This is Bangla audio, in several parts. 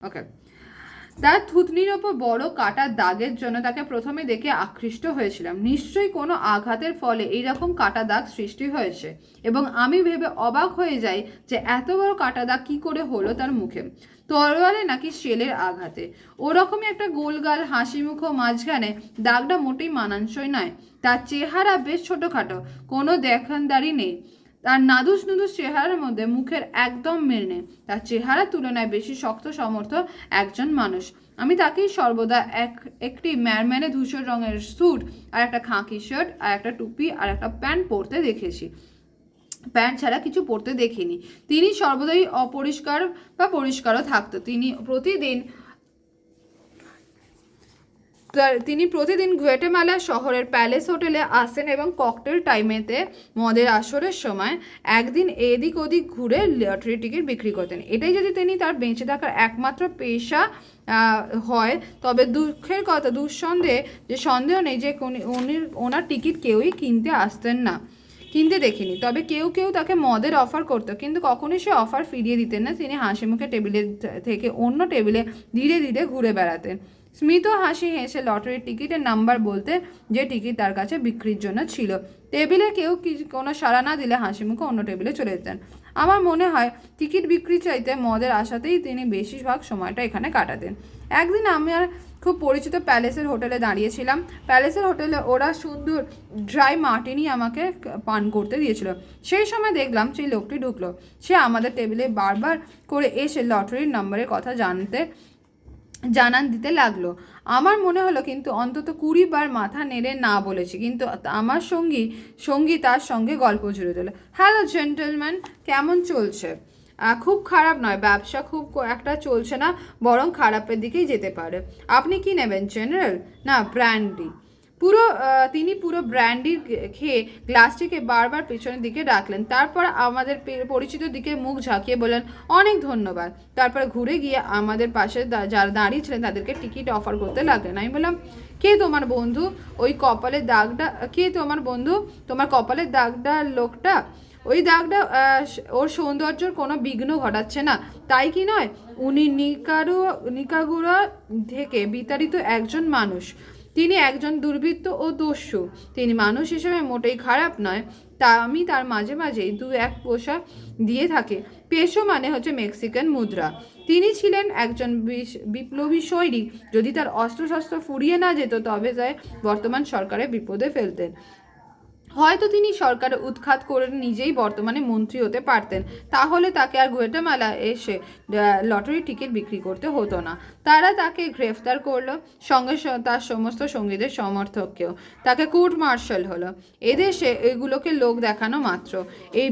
ওকে। তার থুতনির ওপর বড় কাটার দাগের জন্য তাকে প্রথমে দেখে আকৃষ্ট হয়েছিলাম। নিশ্চয়ই কোনো আঘাতের ফলে এইরকম কাটা দাগ সৃষ্টি হয়েছে, এবং আমি ভেবে অবাক হয়ে যাই যে এত বড় কাটা দাগ কী করে হলো তার মুখে। তরোয়ালে নাকি শেলের আঘাতে। ওরকমই একটা গোলগাল হাসি মুখ মাঝখানে দাগটা মোটেই মানানসই নয়। তার চেহারা বেশ ছোটোখাটো, কোনো দেখানদারি নেই। তার নাদুস নুদুস চেহারার মধ্যে মুখের একদম মিল নেই। তার চেহারার তুলনায় বেশি শক্ত সমর্থ একজন মানুষ। আমি তাকেই সর্বদা একটি ম্যারম্যানে ধূসর রঙের স্যুট আর একটা খাকি শার্ট আর একটা টুপি আর একটা প্যান্ট পরতে দেখেছি। প্যান্ট ছাড়া কিছু পরতে দেখিনি। তিনি সর্বদাই অপরিষ্কার বা পরিষ্কারও থাকতো। তিনি প্রতিদিন গুয়েটেমালা শহরের প্যালেস হোটেলে আসেন এবং ককটেল টাইমেতে মদের আসরের সময় একদিন এদিক ওদিক ঘুরে লটারি টিকিট বিক্রি করতেন। এটাই যদি তিনি তার বেঁচে থাকার একমাত্র পেশা হয়, তবে দুঃখের কথা, সন্দেহ নেই যে ওনার টিকিট কেউই কিনতে দেখিনি। তবে কেউ কেউ তাকে মদের অফার করতো, কিন্তু কখনোই সে অফার ফিরিয়ে দিতেন না। তিনি হাসি মুখে টেবিলের থেকে অন্য টেবিলে ধীরে ধীরে ঘুরে বেড়াতেন, স্মিত হাসি হেসে লটারির টিকিটের নাম্বার বলতে, যে টিকিট তার কাছে বিক্রির জন্য ছিল। টেবিলে কেউ কোনো সাড়া না দিলে হাসি মুখে অন্য টেবিলে চলে যেতেন। আমার মনে হয় টিকিট বিক্রি চাইতে মদের আশাতেই তিনি বেশিরভাগ সময়টা এখানে কাটাতেন। একদিন আমি আর খুব পরিচিত প্যালেসের হোটেলে দাঁড়িয়েছিলাম। প্যালেসের হোটেলে ওরা সুন্দর ড্রাই মার্টিনি আমাকে পান করতে দিয়েছিল। সেই সময় দেখলাম সেই লোকটি ঢুকলো। সে আমাদের টেবিলে বারবার করে এসে লটারির নম্বরের কথা জানান দিতে লাগলো। আমার মনে হলো কিন্তু অন্তত 20 বার মাথা নেড়ে না বলেছি, কিন্তু আমার সঙ্গী তার সঙ্গে গল্প জুড়ে দিল। হ্যালো জেন্টলম্যান, কেমন চলছে? খুব খারাপ নয়, ব্যবসা খুব একটা চলছে না, বরং খারাপের দিকেই যেতে পারে। আপনি কি নেবেন, জেনারেল না ব্র্যান্ডি? তিনি পুরো ব্র্যান্ডি খেয়ে গ্লাসটিকে বারবার পেছনের দিকে রাখলেন। তারপর আমাদের পরিচিত দিকে মুখ ঝাঁকিয়ে বললেন, অনেক ধন্যবাদ। তারপর ঘুরে গিয়ে আমাদের পাশে যারা দাঁড়িয়ে ছিলেন তাদেরকে টিকিট অফার করতে লাগলেন। আমি বললাম, কে তোমার বন্ধু? তোমার কপালের দাগটা লোকটা? ওই দাগটা ওর সৌন্দর্যের কোনো বিঘ্ন ঘটাচ্ছে না, তাই কি নয়? উনি নিকাগুরা থেকে বিতাড়িত একজন মানুষ। তিনি একজন দুর্বৃত্ত ও দস্যু। তিনি মানুষ হিসেবে মোটেই খারাপ নয়। আমি তার মাঝে মাঝেই 2-1 পয়সা দিয়ে থাকি। পেসো মানে হচ্ছে মেক্সিকান মুদ্রা। তিনি ছিলেন একজন বিপ্লবী সৈনিক। যদি তার অস্ত্রশস্ত্র ফুরিয়ে না যেত, তবে তাই বর্তমান সরকারের বিপদে ফেলতেন। হয়তো তিনি সরকারের উৎখাত করে নিজেই বর্তমানে মন্ত্রী হতে পারতেন। তাহলে তাকে আর গুয়েটেমালা এসে লটারি টিকিট বিক্রি করতে হতো না। তারা তাকে গ্রেফতার করলো, সঙ্গে তার সমস্ত সঙ্গীদের সমর্থককেও। তাকে কোর্ট মার্শাল হলো। এদেশে এগুলোকে লোক দেখানো মাত্র। এই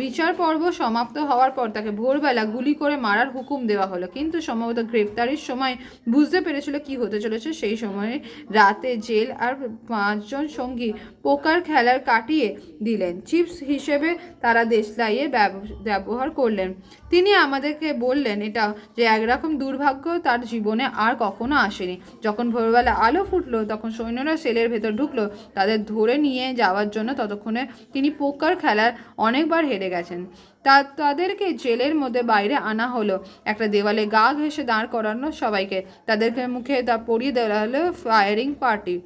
বিচার পর্ব সমাপ্ত হওয়ার পর তাকে ভোরবেলা গুলি করে মারার হুকুম দেওয়া হলো, কিন্তু সম্ভবত গ্রেফতারির সময় বুঝতে পেরেছিল কি হতে চলেছে। সেই সময় রাতে জেল আর 5 জন সঙ্গী পোকার খেলার কাটিয়ে দিলেন। চিপস হিসেবে তারা দেশলাইয়ের ব্যবহার করলেন। তিনি আমাদেরকে বললেন এটা যে একরকম দুর্ভাগ্য তার জীবনে আর কখনো আসেনি। যখন ভোরবেলা আলো ফুটলো, তখন সৈন্যরা সেলের ভেতর ঢুকলো তাদের ধরে নিয়ে যাওয়ার জন্য। ততক্ষণে তিনি পোকার খেলার অনেকবার হেরে গেছেন। তাদেরকে জেলের মধ্যে বাইরে আনা হলো। একটা দেওয়ালে গা ঘেঁষে দাঁড় করানো সবাইকে। তাদেরকে মুখে পরিয়ে দেওয়া হলো ফায়ারিং পার্টি।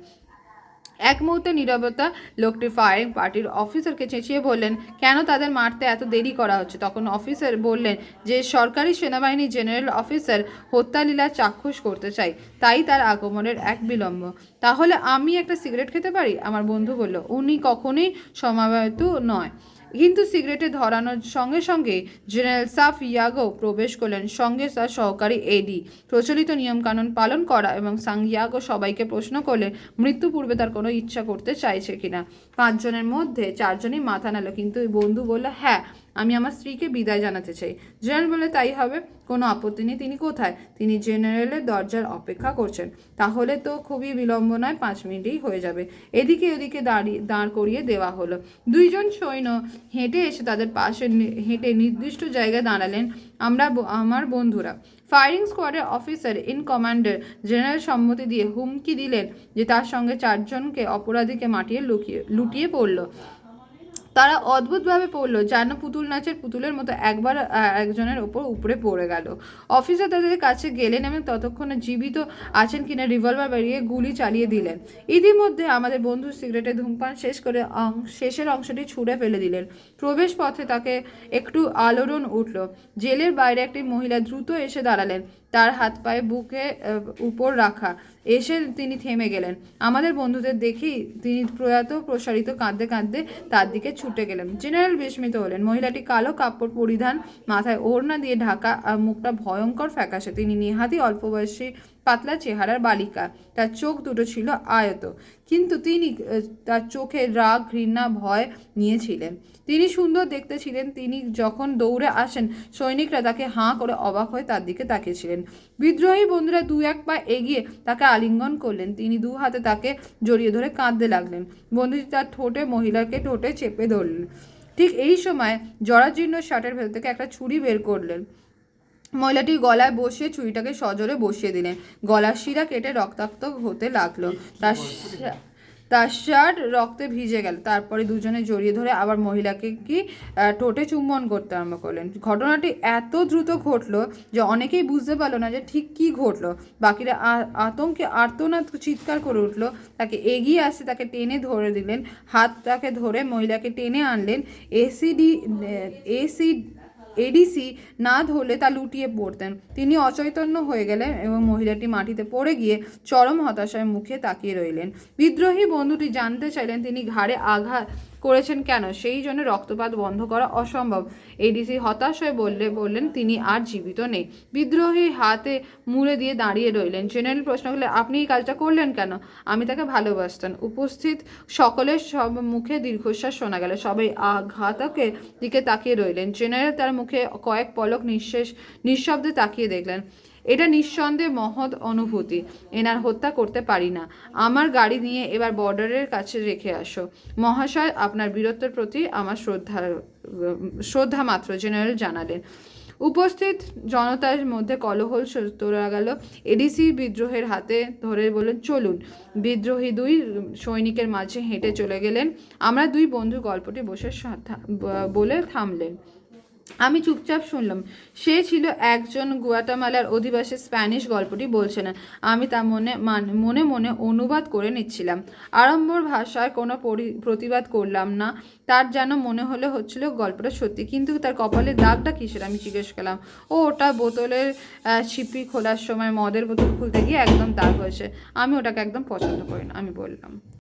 এক মুহূর্তে নীরবতা। লোকটি ফায়ারিং পার্টির অফিসারকে চেঁচিয়ে বললেন, কেন তাদের মারতে এত দেরি করা হচ্ছে? তখন অফিসার বললেন যে সরকারি সেনাবাহিনীর জেনারেল অফিসার হত্যালীলা চাক্ষুষ করতে চাই, তাই তার আগমনের এক বিলম্ব। তাহলে আমি একটা সিগারেট খেতে পারি? আমার বন্ধু বলল। উনি কখনোই সমাবেত নয়, কিন্তু সিগারেটে ধরানোর সঙ্গে সঙ্গে জেনারেল সাফ ইয়াগো প্রবেশ করলেন, সঙ্গে তার সহকারী এডি। প্রচলিত নিয়মকানুন পালন করা এবং সাংয়াগো সবাইকে প্রশ্ন করলেন মৃত্যু পূর্বে তার কোনো ইচ্ছা করতে চাইছে কিনা। 5 জনের মধ্যে 4 জনই মাথা নাড়ল, কিন্তু ওই বন্ধু বলল, হ্যাঁ, আমি আমার স্ত্রীকে বিদায় জানাতে চাই। জেনারেল বলে, তাই হবে, কোনো আপত্তি নেই। তিনি কোথায়? তিনি জেনারেলের দরজার অপেক্ষা করছেন। তাহলে তো খুবই বিলম্ব নয়, 5 মিনিটেই হয়ে যাবে। এদিকে ওদিকে দাঁড় করিয়ে দেওয়া হলো। 2 জন সৈন্য হেঁটে এসে তাদের পাশে হেঁটে নির্দিষ্ট জায়গায় দাঁড়ালেন। আমার বন্ধুরা। ফায়ারিং স্কোয়াডের অফিসার ইন কমান্ডার জেনারেল সম্মতি দিয়ে হুমকি দিলেন যে তার সঙ্গে 4 জনকে অপরাধীকে মাটিয়ে লুটিয়ে পড়ল। তারা অদ্ভুতভাবে পড়লো, যেন পুতুল নাচের পুতুলের মতো একবার একজনের ওপর উপরে পড়ে গেল। অফিসার তাদের কাছে গেলেন এবং ততক্ষণে জীবিত আছেন কিনা রিভলভার বেরিয়ে গুলি চালিয়ে দিলেন। ইতিমধ্যে আমাদের বন্ধু সিগারেটে ধূমপান শেষ করে শেষের অংশটি ছুঁড়ে ফেলে দিলেন। প্রবেশ পথে তাকে একটু আলোড়ন উঠল। জেলের বাইরে একটি মহিলা দ্রুত এসে দাঁড়ালেন, তার হাত পায়ে বুকে উপর রাখা। এসে তিনি থেমে গেলেন। আমাদের বন্ধুদের দেখেই তিনি প্রয়াত প্রসারিত কাঁদতে কাঁদতে তার দিকে ছুটে গেলেন। জেনারেল বিস্মিত হলেন। মহিলাটি কালো কাপড় পরিধান, মাথায় ওড়না দিয়ে ঢাকা, আর মুখটা ভয়ঙ্কর ফ্যাকাশে। তিনি নেহাতই অল্প বয়সী, পাতলা চেহারার বালিকা। তার চোখ দুটো ছিল আয়ত, কিন্তু তিনি তার চোখে রাগ, ঘৃণা, ভয় নিয়েছিলেন। তিনি সুন্দর দেখতে ছিলেন। তিনি যখন দৌড়ে আসেন, সৈনিকরা তাকে হাঁ করে অবাক হয়ে তার দিকে তাকিয়েছিলেন। বিদ্রোহী বন্ধুরা দু এক পা এগিয়ে তাকে আলিঙ্গন করলেন। তিনি দু হাতে তাকে জড়িয়ে ধরে কাঁদতে লাগলেন। বন্ধুটি তার ঠোঁটে মহিলাকে ঠোঁটে চেপে ধরলেন। ঠিক এই সময় জরাজীর্ণ শার্টের ভেতর থেকে একটা ছুরি বের করলেন। মহিলাটি গলায় বসিয়ে ছুরিটাকে সজোরে বসিয়ে দিলেন। গলার শিরা কেটে রক্তাক্ত হতে লাগলো। তার শার্ট রক্তে ভিজে গেল। তারপরে দুজনে জড়িয়ে ধরে আবার মহিলাকে ঠোঁটে চুম্বন করতে আরম্ভ করলেন। ঘটনাটি এত দ্রুত ঘটলো যে অনেকেই বুঝতে পারলো না যে ঠিক কী ঘটলো। বাকিরা আতঙ্কে আর্তনাদ চিৎকার করে উঠলো। তাকে এগিয়ে আসে, তাকে টেনে ধরে দিলেন। হাত তাকে ধরে মহিলাকে টেনে আনলেন। এডিসি না ধরলে তা লুটিয়ে পড়তেন। তিনি অচৈতন্য হয়ে গেলেন এবং মহিলাটি মাটিতে পড়ে গিয়ে চরম হতাশায় মুখে তাকিয়ে রইলেন। বিদ্রোহী বন্ধুটি জানতে চাইলেন তিনি ঘাড়ে আঘাত করেছেন কেন, সেই জন্য রক্তপাত বন্ধ করা অসম্ভব। এডিসি হতাশ হয়ে বললেন তিনি আর জীবিত নেই। বিদ্রোহী হাতে মুড়ে দিয়ে দাঁড়িয়ে রইলেন। জেনারেল প্রশ্ন করলে, আপনি এই কাজটা করলেন কেন? আমি তাকে ভালোবাসতাম। উপস্থিত সকলের সব মুখে দীর্ঘশ্বাস শোনা গেল। সবাই ঘাতকের দিকে তাকিয়ে রইলেন। জেনারেল তার মুখে কয়েক পলক নিঃশব্দে তাকিয়ে দেখলেন। এটা নিঃসন্দেহে মহৎ অনুভূতি। এনার হত্যা করতে পারি না। আমার গাড়ি নিয়ে এবার বর্ডারের কাছে রেখে আসো। মহাশয়, আপনার বীরত্বের প্রতি আমার শ্রদ্ধা মাত্র, জেনারেল জানালেন। উপস্থিত জনতার মধ্যে কলহল তোলা গেল। এডিসি বিদ্রোহের হাতে ধরে বললেন, চলুন। বিদ্রোহী দুই সৈনিকের মাঝে হেঁটে চলে গেলেন। আমরা দুই বন্ধু গল্পটি বলে থামলেন। আমি চুপচাপ শুনলাম। সে ছিল একজন গুয়াটামালার অধিবাসী। স্প্যানিশ গল্পটি বলছে না, আমি তা মনে মনে অনুবাদ করে নিচ্ছিলাম। আড়ম্বর ভাষার কোনো প্রতিবাদ করলাম না। তার যেন মনে হচ্ছিল গল্পটা সত্যি। কিন্তু তার কপালে দাগটা কিসের, আমি জিজ্ঞেস করলাম। ওটা বোতলের ছিপি খোলার সময় মদের বোতল খুলতে গিয়ে একদম দাগ হয়েছে। আমি ওটাকে একদম পছন্দ করি না, আমি বললাম।